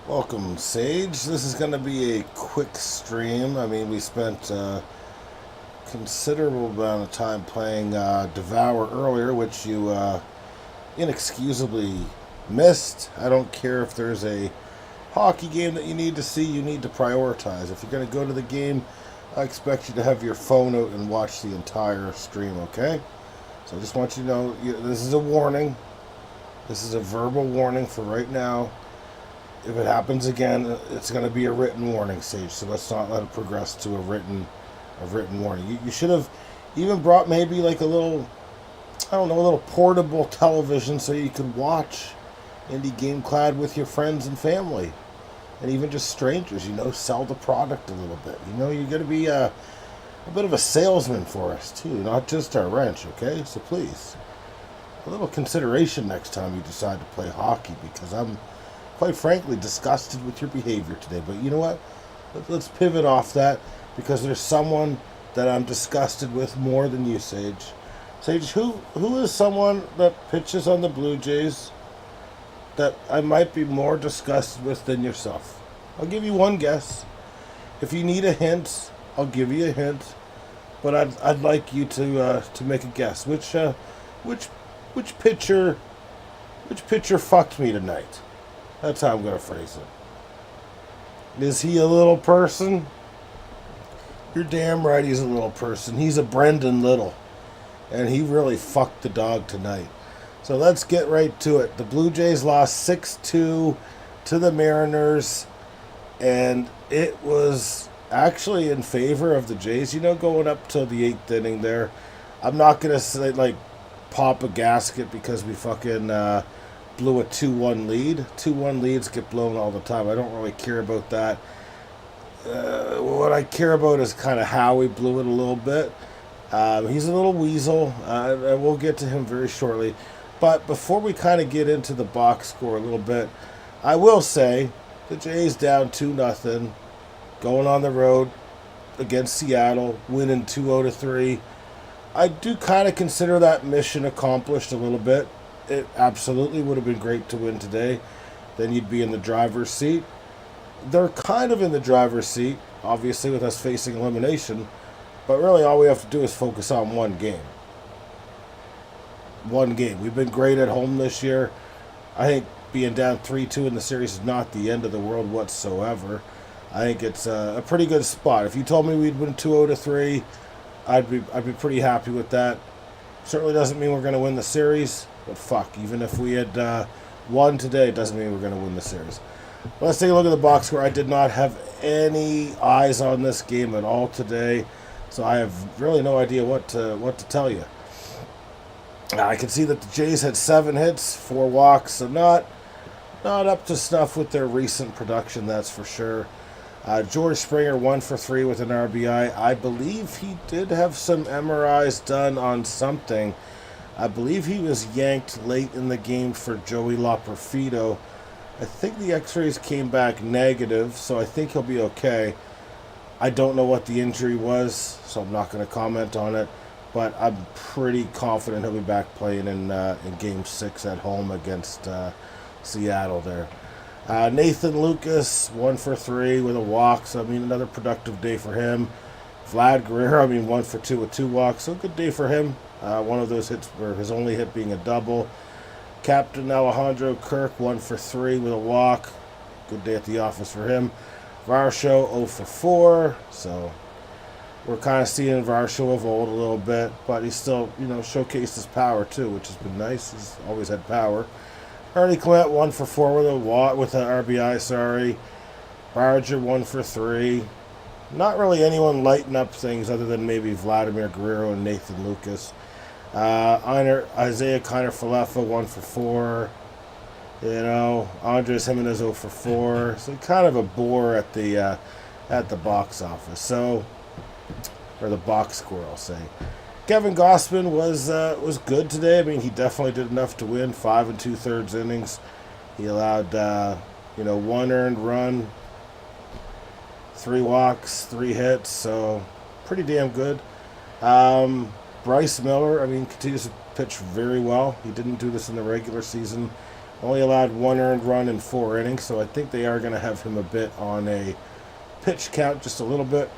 Welcome, Sage. This is going to be a quick stream. I mean, we spent a considerable amount of time playing Devour earlier, which you inexcusably missed. I don't care if there's a hockey game that you need to see, you need to prioritize. If you're going to go to the game, I expect you to have your phone out and watch the entire stream, okay? So I just want you to know this is a warning. This is a verbal warning for right now. If it happens again, it's going to be a written warning, Sage. So let's not let it progress to a written warning. You should have even brought maybe like a little, I don't know, a little portable television so you could watch Indie Game Clad with your friends and family, and even just strangers. Sell the product a little bit. You're going to be a bit of a salesman for us too, not just our wrench. Okay, so please, a little consideration next time you decide to play hockey, because I'm quite frankly disgusted with your behavior today. But you know what? Let's pivot off that, because there's someone that I'm disgusted with more than you, Sage. Sage, who is someone that pitches on the Blue Jays that I might be more disgusted with than yourself? I'll give you one guess. If you need a hint, I'll give you a hint. But I'd like you to make a guess. Which pitcher fucked me tonight? That's how I'm going to phrase it. Is he a little person? You're damn right he's a little person. He's a Brendan Little. And he really fucked the dog tonight. So let's get right to it. The Blue Jays lost 6-2 to the Mariners. And it was actually in favor of the Jays. Going up till the 8th inning there. I'm not going to say, pop a gasket because we fucking blew a 2-1 lead. 2-1 leads get blown all the time. I don't really care about that. What I care about is kind of how we blew it a little bit. He's a little weasel, and we'll get to him very shortly. But before we kind of get into the box score a little bit, I will say the Jays down 2-0, going on the road against Seattle, winning 2-3. I do kind of consider that mission accomplished a little bit. It absolutely would have been great to win today. Then you'd be in the driver's seat. They're kind of in the driver's seat, obviously, with us facing elimination. But really, all we have to do is focus on one game. One game. We've been great at home this year. I think being down 3-2 in the series is not the end of the world whatsoever. I think it's a pretty good spot. If you told me we'd win 2-3, I'd be pretty happy with that. Certainly doesn't mean we're going to win the series. But fuck, even if we had won today, it doesn't mean we're going to win the series. Let's take a look at the box score. I did not have any eyes on this game at all today, so I have really no idea what to tell you. I can see that the Jays had 7 hits, 4 walks, so not up to snuff with their recent production, that's for sure. George Springer 1 for 3 with an RBI. I believe he did have some MRIs done on something. I believe he was yanked late in the game for Joey Loperfido. I think the x-rays came back negative, so I think he'll be okay. I don't know what the injury was, so I'm not going to comment on it. But I'm pretty confident he'll be back playing in Game 6 at home against Seattle there. Nathan Lucas, 1 for 3 with a walk, so another productive day for him. Vlad Guerrero, 1 for 2 with 2 walks, so good day for him. One of those hits were his only hit being a double. Captain Alejandro Kirk, 1 for 3 with a walk. Good day at the office for him. Varsho, 0 for 4. So we're kind of seeing Varsho of old a little bit, but he's still, showcased his power too, which has been nice. He's always had power. Ernie Clement, 1 for 4 with an RBI, sorry. Barger, 1 for 3. Not really anyone lighting up things other than maybe Vladimir Guerrero and Nathan Lucas. Isaiah Kiner-Falefa, 1 for 4. Andres Jimenez 0 for 4. So kind of a bore at the box office. So, or the box score, I'll say. Kevin Gossman was good today. He definitely did enough to win. 5 2/3 innings. He allowed 1 earned run, 3 walks, 3 hits. So pretty damn good. Bryce Miller, continues to pitch very well. He didn't do this in the regular season. Only allowed 1 earned run in 4 innings, so I think they are going to have him a bit on a pitch count, just a little bit.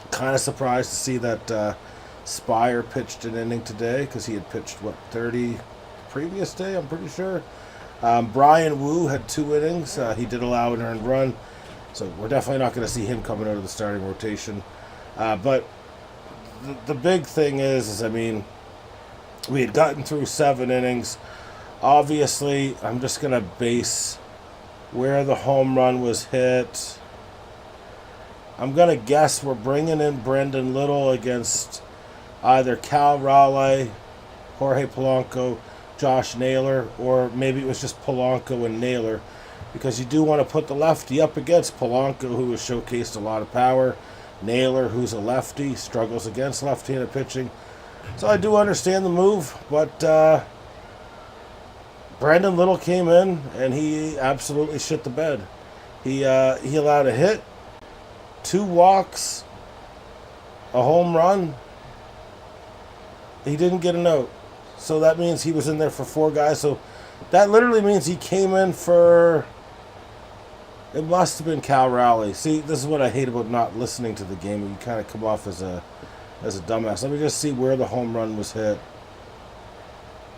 Kind of surprised to see that Spire pitched an inning today, because he had pitched, 30 previous day, I'm pretty sure. Brian Wu had 2 innings. He did allow an earned run, so we're definitely not going to see him coming out of the starting rotation. But the big thing is, I mean, we had gotten through 7 innings. Obviously, I'm just going to base where the home run was hit. I'm going to guess we're bringing in Brendan Little against either Cal Raleigh, Jorge Polanco, Josh Naylor, or maybe it was just Polanco and Naylor, because you do want to put the lefty up against Polanco, who has showcased a lot of power. Naylor, who's a lefty, struggles against left-handed pitching. So I do understand the move, but Brandon Little came in, and he absolutely shit the bed. He allowed a hit, 2 walks, a home run. He didn't get a note. So that means he was in there for 4 guys. So that literally means he came in for... It must have been Cal Raleigh. See, this is what I hate about not listening to the game. You kind of come off as a dumbass. Let me just see where the home run was hit,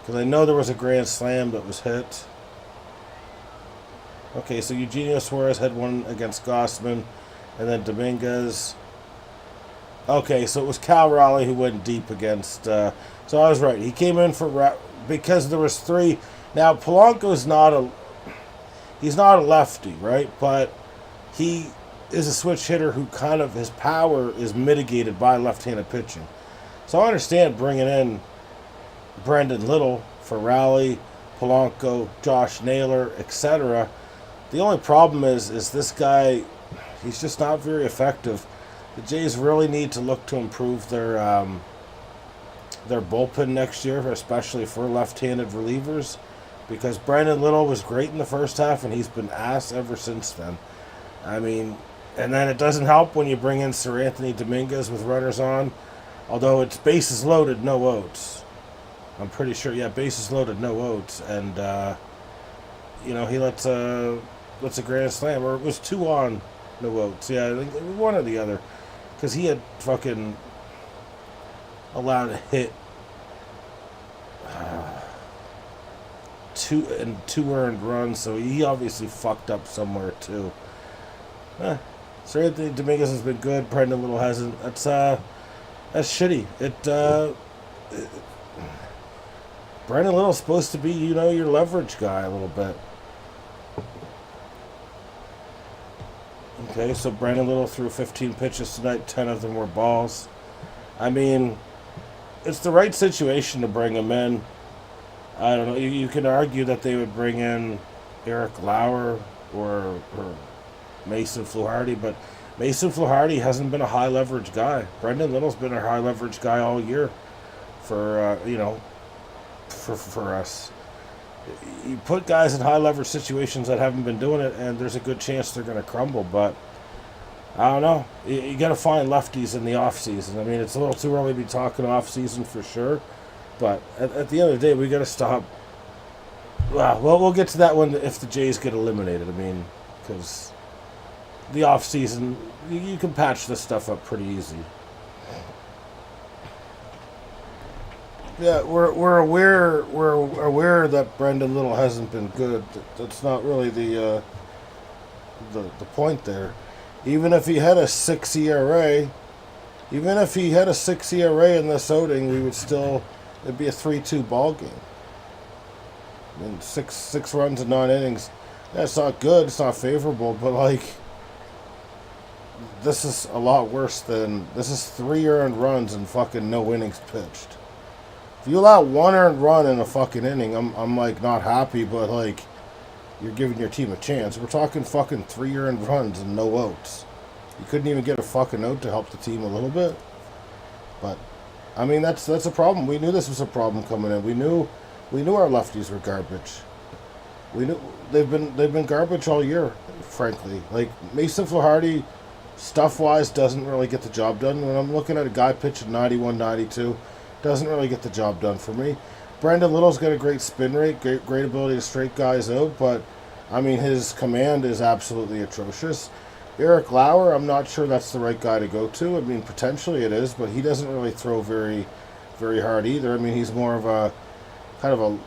because I know there was a grand slam that was hit. Okay, so Eugenio Suarez had one against Gossman, and then Dominguez. Okay, so it was Cal Raleigh who went deep against... so I was right. He came in for... Because there was 3... Now, Polanco's not a... He's not a lefty, right? But he is a switch hitter who kind of... His power is mitigated by left-handed pitching. So I understand bringing in Brendan Little for Raleigh, Polanco, Josh Naylor, etc. The only problem is this guy... He's just not very effective. The Jays really need to look to improve their bullpen next year, especially for left-handed relievers, because Brandon Little was great in the first half, and he's been ass ever since then. I mean, and then it doesn't help when you bring in Sir Anthony Dominguez with runners on, although it's bases loaded, no outs. I'm pretty sure, yeah, bases loaded, no outs, and he lets a grand slam, or it was 2 on, no outs. Yeah, I think one or the other. Because he had fucking allowed a hit 2 earned runs, so he obviously fucked up somewhere too. Sir Anthony Dominguez has been good. Brendan Little hasn't. That's shitty. Brendan Little's supposed to be, your leverage guy a little bit. Okay, so Brandon Little threw 15 pitches tonight, 10 of them were balls. I mean, it's the right situation to bring him in. I don't know, you could argue that they would bring in Eric Lauer or Mason Fluharty, but Mason Fluharty hasn't been a high leverage guy. Brendan Little's been a high leverage guy all year for us. You put guys in high leverage situations that haven't been doing it, and there's a good chance they're going to crumble. But I don't know. You got to find lefties in the off season. I mean, it's a little too early to be talking off season for sure. But at the end of the day, we got to stop. Well, we'll get to that one if the Jays get eliminated. I mean, because the off season, you can patch this stuff up pretty easy. Yeah, we're aware that Brendan Little hasn't been good. That's not really the point there. Even if he had a 6 ERA, in this outing, we would still, it'd be a 3-2 ball game. I mean, six runs in 9 innings. That's not good. It's not favorable, but this is a lot worse than, this is 3 earned runs and fucking no innings pitched. If you allow 1 earned run in a fucking inning, I'm not happy, but you're giving your team a chance. We're talking fucking 3 earned runs and no outs. You couldn't even get a fucking out to help the team a little bit. But I mean, that's a problem. We knew this was a problem coming in. We knew our lefties were garbage. We knew they've been garbage all year, frankly. Mason Flaherty, stuff-wise, doesn't really get the job done. When I'm looking at a guy pitching 91, 92, doesn't really get the job done for me. Brendan Little's got a great spin rate, great ability to strike guys out, but I mean his command is absolutely atrocious. Eric Lauer, I'm not sure that's the right guy to go to. I mean, potentially it is, but he doesn't really throw very, very hard either. I mean, he's more of a kind of a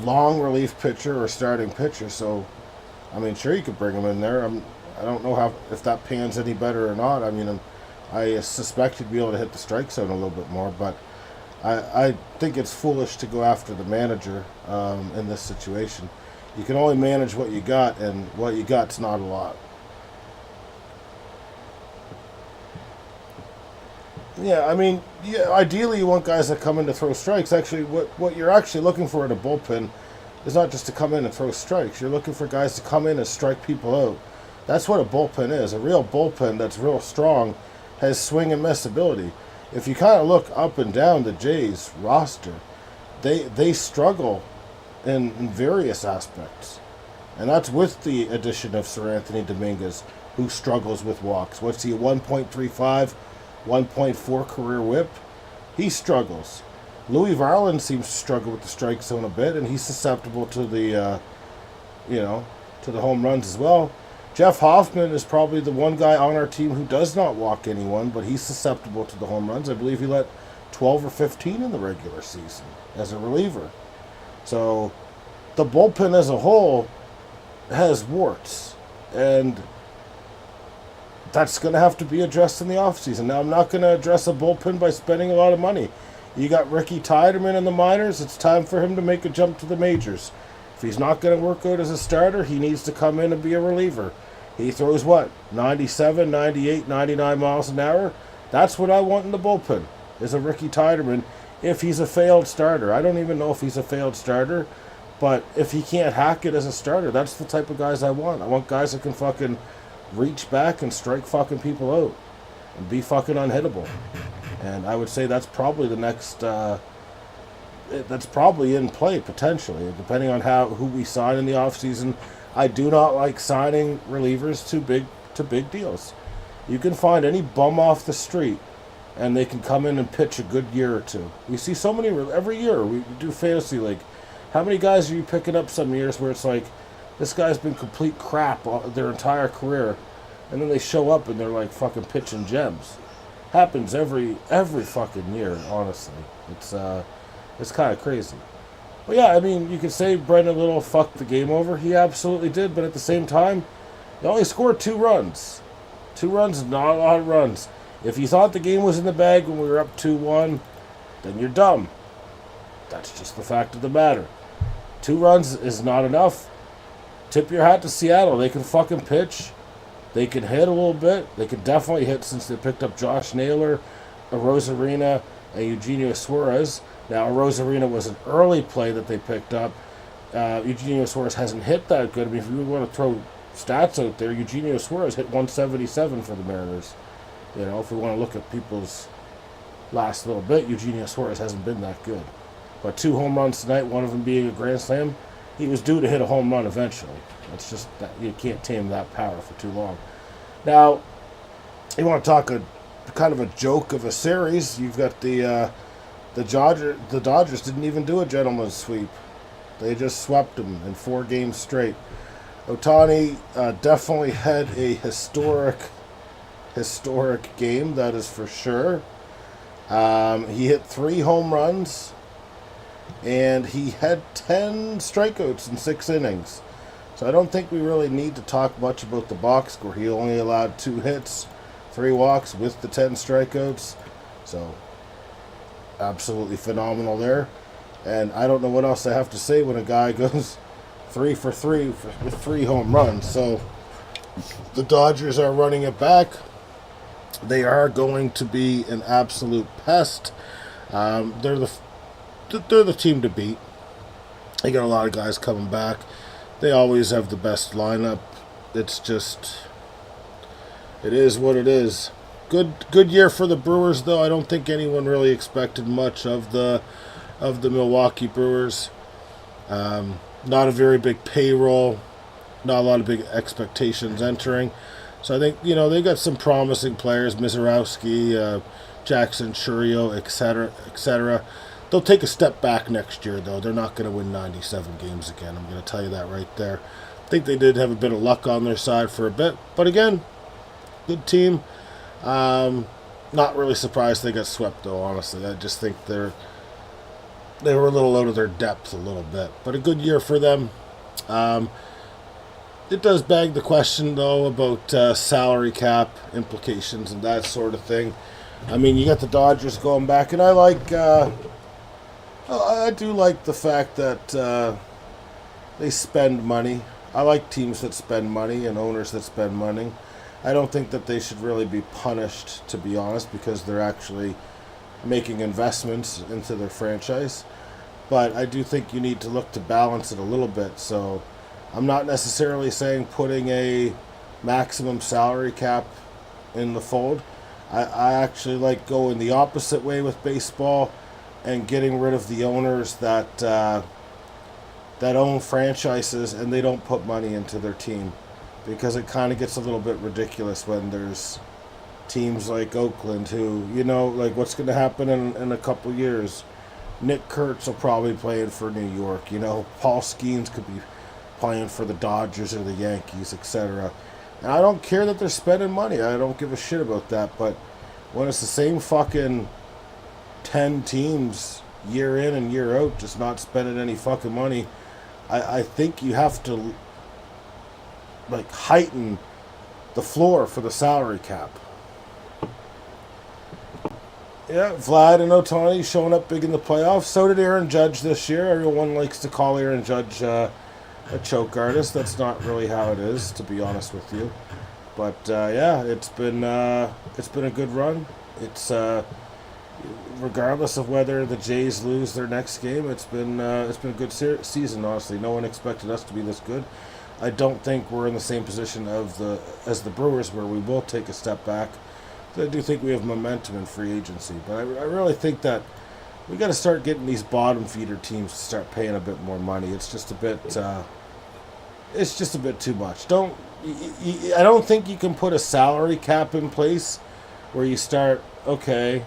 long relief pitcher or starting pitcher. So, I mean, sure, you could bring him in there. I don't know if that pans any better or not. I mean, I suspect he'd be able to hit the strike zone a little bit more, but I think it's foolish to go after the manager in this situation. You can only manage what you got, and what you got's not a lot. Yeah, I mean, ideally you want guys that come in to throw strikes. Actually, what you're actually looking for in a bullpen is not just to come in and throw strikes. You're looking for guys to come in and strike people out. That's what a bullpen is. A real bullpen that's real strong has swing and miss ability. If you kind of look up and down the Jays roster, they struggle in various aspects. And that's with the addition of Sir Anthony Dominguez, who struggles with walks. What's he, 1.35, 1.4 career whip? He struggles. Louis Varland seems to struggle with the strike zone a bit, and he's susceptible to the, to the home runs as well. Jeff Hoffman is probably the one guy on our team who does not walk anyone, but he's susceptible to the home runs. I believe he let 12 or 15 in the regular season as a reliever. So the bullpen as a whole has warts, and that's going to have to be addressed in the offseason. Now, I'm not going to address a bullpen by spending a lot of money. You got Ricky Tiderman in the minors. It's time for him to make a jump to the majors. If he's not going to work out as a starter, he needs to come in and be a reliever. He throws, 97, 98, 99 miles an hour? That's what I want in the bullpen, is a Ricky Tiderman if he's a failed starter. I don't even know if he's a failed starter, but if he can't hack it as a starter, that's the type of guys I want. I want guys that can fucking reach back and strike fucking people out and be fucking unhittable. And I would say that's probably the next, that's probably in play potentially, depending on who we sign in the offseason. I do not like signing relievers to big deals. You can find any bum off the street and they can come in and pitch a good year or two. We see so many, every year we do fantasy league. How many guys are you picking up some years where it's like, this guy's been complete crap their entire career, and then they show up and they're like fucking pitching gems? Happens every fucking year, honestly. It's kind of crazy. But yeah, I mean, you could say Brendan Little fucked the game over. He absolutely did, but at the same time, he only scored 2 runs. 2 runs is not a lot of runs. If you thought the game was in the bag when we were up 2-1, then you're dumb. That's just the fact of the matter. 2 runs is not enough. Tip your hat to Seattle. They can fucking pitch. They can hit a little bit. They can definitely hit since they picked up Josh Naylor, Rosarina, and Eugenio Suarez. Now, Rosarina was an early play that they picked up. Eugenio Suarez hasn't hit that good. I mean, if you want to throw stats out there, Eugenio Suarez hit 177 for the Mariners. You know, if we want to look at people's last little bit, Eugenio Suarez hasn't been that good. But 2 home runs tonight, one of them being a grand slam. He was due to hit a home run eventually. It's just that you can't tame that power for too long. Now, you want to talk kind of a joke of a series. You've got the Dodgers didn't even do a gentleman's sweep. They just swept them in 4 games straight. Ohtani definitely had a historic game, that is for sure. He hit 3 home runs, and he had 10 strikeouts in 6 innings. So I don't think we really need to talk much about the box score. He only allowed 2 hits, 3 walks with the 10 strikeouts. So absolutely phenomenal there. And I don't know what else I have to say when a guy goes 3 for 3 with 3 home runs. So the Dodgers are running it back. They are going to be an absolute pest. They're the team to beat. They got a lot of guys coming back. They always have the best lineup. It's just, it is what it is. Good year for the Brewers, though. I don't think anyone really expected much of the Milwaukee Brewers. Not a very big payroll. Not a lot of big expectations entering. So I think, they got some promising players, Mizorowski, Jackson Churio, etc., etc. They'll take a step back next year, though. They're not going to win 97 games again. I'm going to tell you that right there. I think they did have a bit of luck on their side for a bit. But again, good team. Not really surprised they got swept, though, honestly. I just think they were a little out of their depth a little bit. But a good year for them. It does beg the question, though, about salary cap implications and that sort of thing. I mean, you got the Dodgers going back, and I do like the fact that they spend money. I like teams that spend money and owners that spend money. I don't think that they should really be punished, to be honest, because they're actually making investments into their franchise. But I do think you need to look to balance it a little bit. So I'm not necessarily saying putting a maximum salary cap in the fold. I actually like going the opposite way with baseball and getting rid of the owners that own franchises and they don't put money into their team, because it kind of gets a little bit ridiculous when there's teams like Oakland who, like what's going to happen in a couple years. Nick Kurtz will probably be playing for New York. Paul Skeens could be playing for the Dodgers or the Yankees, etc. And I don't care that they're spending money. I don't give a shit about that. But when it's the same fucking 10 teams year in and year out just not spending any fucking money, I think you have to heighten the floor for the salary cap. Yeah, Vlad and Ohtani showing up big in the playoffs. So did Aaron Judge this year. Everyone likes to call Aaron Judge a choke artist. That's not really how it is, to be honest with you. But it's been a good run. It's regardless of whether the Jays lose their next game, it's been a good season. Honestly, no one expected us to be this good. I don't think we're in the same position as the Brewers, where we will take a step back. I do think we have momentum in free agency, but I really think that we got to start getting these bottom feeder teams to start paying a bit more money. It's just a bit too much. I don't think you can put a salary cap in place where you start, okay,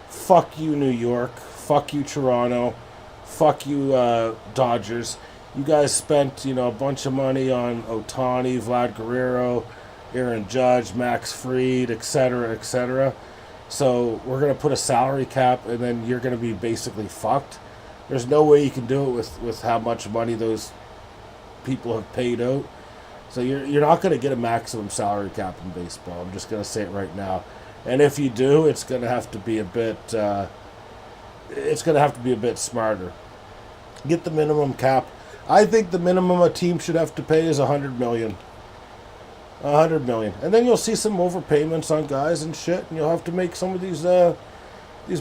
fuck you New York, fuck you Toronto, fuck you Dodgers. You guys spent a bunch of money on Ohtani, Vlad Guerrero, Aaron Judge, Max Fried, etc., etc. So we're going to put a salary cap, and then you're going to be basically fucked. There's no way you can do it with how much money those people have paid out. So you're not going to get a maximum salary cap in baseball. I'm just going to say it right now. And if you do, it's going to have to be a bit. It's going to have to be a bit smarter. Get the minimum cap. I think the minimum a team should have to pay is $100 million. $100 million, and then you'll see some overpayments on guys and shit, and you'll have to make some of these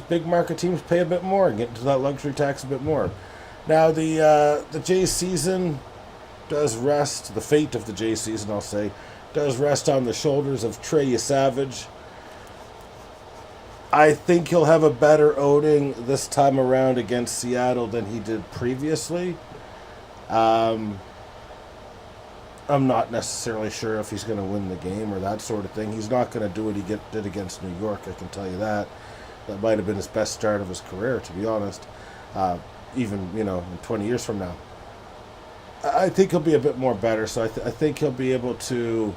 big market teams pay a bit more and get into that luxury tax a bit more. Now the Jays season does rest. The fate of the Jays season, I'll say, does rest on the shoulders of Trey Savage. I think he'll have a better outing this time around against Seattle than he did previously. I'm not necessarily sure if he's going to win the game or that sort of thing. He's not going to do what he did against New York, I can tell you that. That might have been his best start of his career, to be honest, even, in 20 years from now. I think he'll be a bit more better, so I think he'll be able to,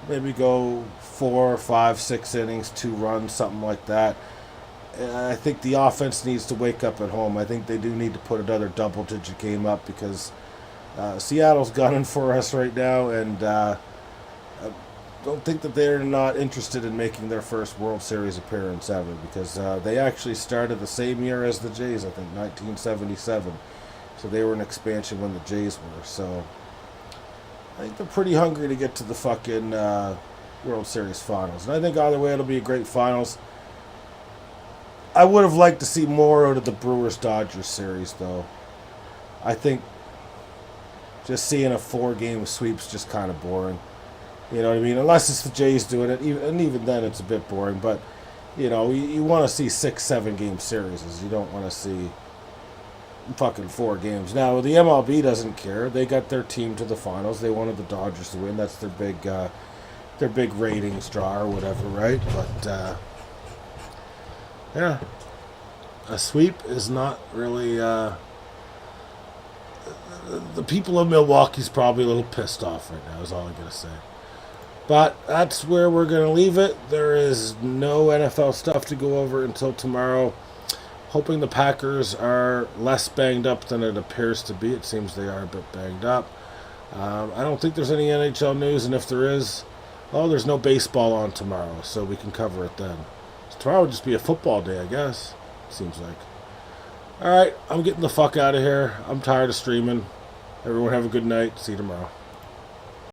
maybe go 4, 5, 6 innings, 2 runs, something like that. I think the offense needs to wake up at home. I think they do need to put another double-digit game up, because Seattle's gunning for us right now, and I don't think that they're not interested in making their first World Series appearance ever, because they actually started the same year as the Jays, I think, 1977. So they were an expansion when the Jays were. So I think they're pretty hungry to get to the fucking World Series finals. And I think either way it'll be a great finals. I would have liked to see more out of the Brewers-Dodgers series, though. I think just seeing a 4-game sweep's just kind of boring. You know what I mean? Unless it's the Jays doing it, and even then it's a bit boring. But, you want to see 6, 7-game series. You don't want to see fucking 4 games. Now, the MLB doesn't care. They got their team to the finals. They wanted the Dodgers to win. That's their big ratings draw or whatever, right? But, yeah. A sweep is not really. The people of Milwaukee's probably a little pissed off right now. Is all I gotta say. But that's where we're gonna leave it. There is no NFL stuff to go over until tomorrow. Hoping the Packers are less banged up than it appears to be. It seems they are a bit banged up. I don't think there's any NHL news, and if there is, there's no baseball on tomorrow, so we can cover it then. So tomorrow would just be a football day, I guess. Seems like. Alright, I'm getting the fuck out of here. I'm tired of streaming. Everyone have a good night. See you tomorrow.